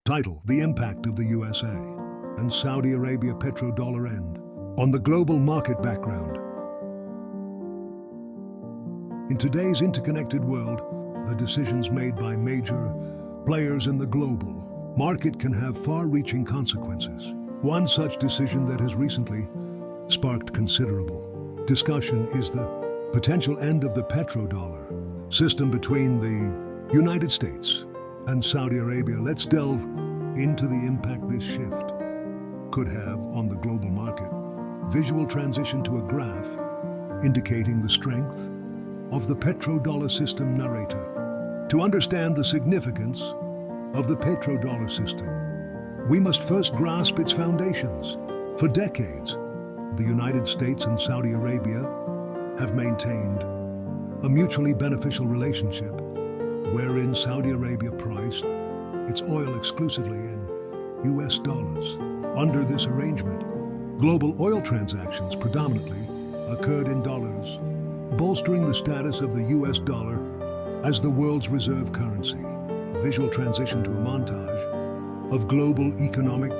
Title: The Impact of the USA and Saudi Arabia Petro-Dollar End on the Global Market Background. In today's interconnected world, the decisions made by major players in the global market can have far-reaching consequences. One such decision that has recently sparked considerable discussion is the potential end of the petrodollar system between the United States and Saudi Arabia. Let's delve into the impact this shift could have on the global market. Visual transition to a graph indicating the strength of the petrodollar system. Narrator. To understand the significance of the petrodollar system, we must first grasp its foundations. For decades, the United States and Saudi Arabia have maintained a mutually beneficial relationship wherein Saudi Arabia priced its oil exclusively in US dollars. Under this arrangement, global oil transactions predominantly occurred in dollars, bolstering the status of the US dollar as the world's reserve currency. Visual transition to a montage of global economic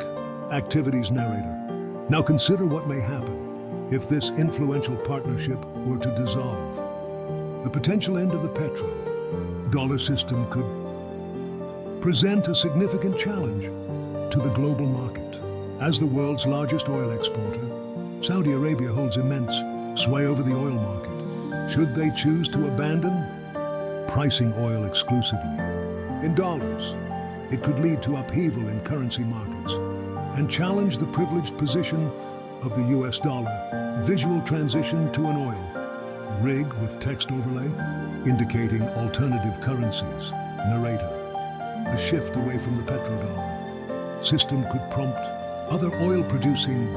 activities. Narrator. Now consider what may happen if this influential partnership were to dissolve. The potential end of the petrodollar system could present a significant challenge to the global market. As the world's largest oil exporter, Saudi Arabia holds immense sway over the oil market. Should they choose to abandon pricing oil exclusively in dollars, it could lead to upheaval in currency markets and challenge the privileged position of the US dollar. Visual transition to an oil rig with text overlay indicating alternative currencies. Narrator. The shift away from the petrodollar system could prompt other oil-producing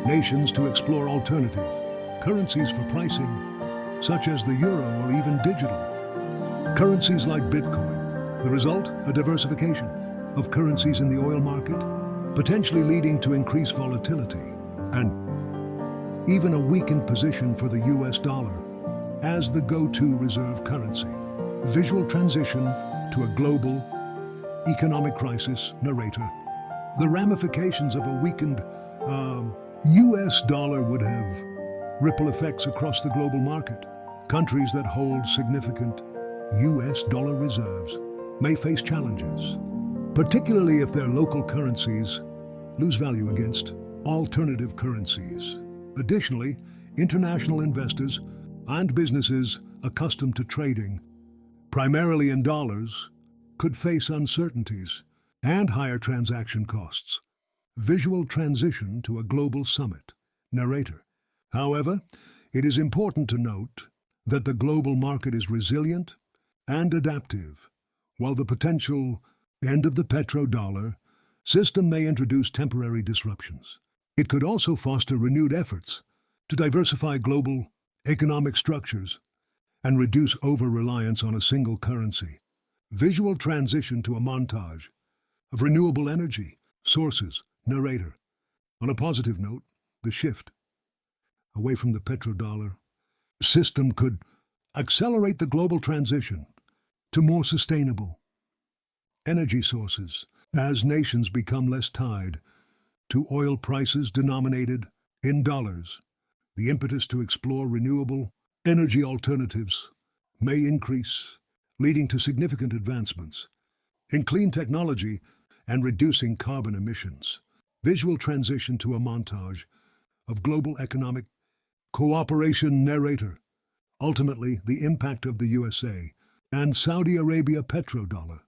nations to explore alternative currencies for pricing, such as the euro or even digital currencies like Bitcoin. The result, a diversification of currencies in the oil market, potentially leading to increased volatility and even a weakened position for the US dollar as the go-to reserve currency. Visual transition to a global economic crisis. Narrator. The ramifications of a weakened US dollar would have ripple effects across the global market. Countries that hold significant US dollar reserves may face challenges, particularly if their local currencies lose value against alternative currencies. Additionally, international investors and businesses accustomed to trading primarily in dollars could face uncertainties and higher transaction costs. Visual transition to a global summit. Narrator. However, it is important to note that the global market is resilient and adaptive. While the potential end of the petrodollar system may introduce temporary disruptions, it could also foster renewed efforts to diversify global economic structures and reduce over-reliance on a single currency. Visual transition to a montage of renewable energy sources. Narrator. On a positive note, the shift away from the petrodollar system could accelerate the global transition to more sustainable energy sources as nations become less tied to oil prices denominated in dollars. The impetus to explore renewable energy alternatives may increase, leading to significant advancements in clean technology and reducing carbon emissions. Visual transition to a montage of global economic cooperation. Narrator. Ultimately, the impact of the USA and Saudi Arabia petrodollar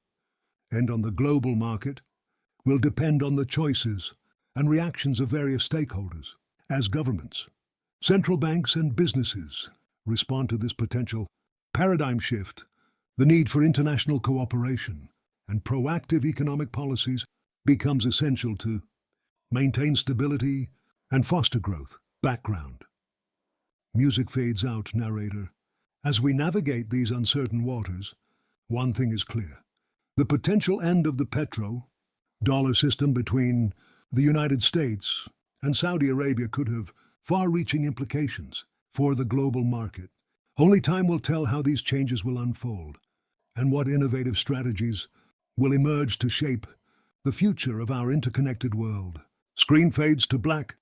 and on the global market will depend on the choices and reactions of various stakeholders. As governments, central banks and businesses respond to this potential paradigm shift, the need for international cooperation and proactive economic policies becomes essential to maintain stability and foster growth. Background. Music fades out. Narrator. As we navigate these uncertain waters, one thing is clear. The potential end of the petrodollar system between the United States and Saudi Arabia could have far-reaching implications for the global market. Only time will tell how these changes will unfold and what innovative strategies will emerge to shape the future of our interconnected world. Screen fades to black.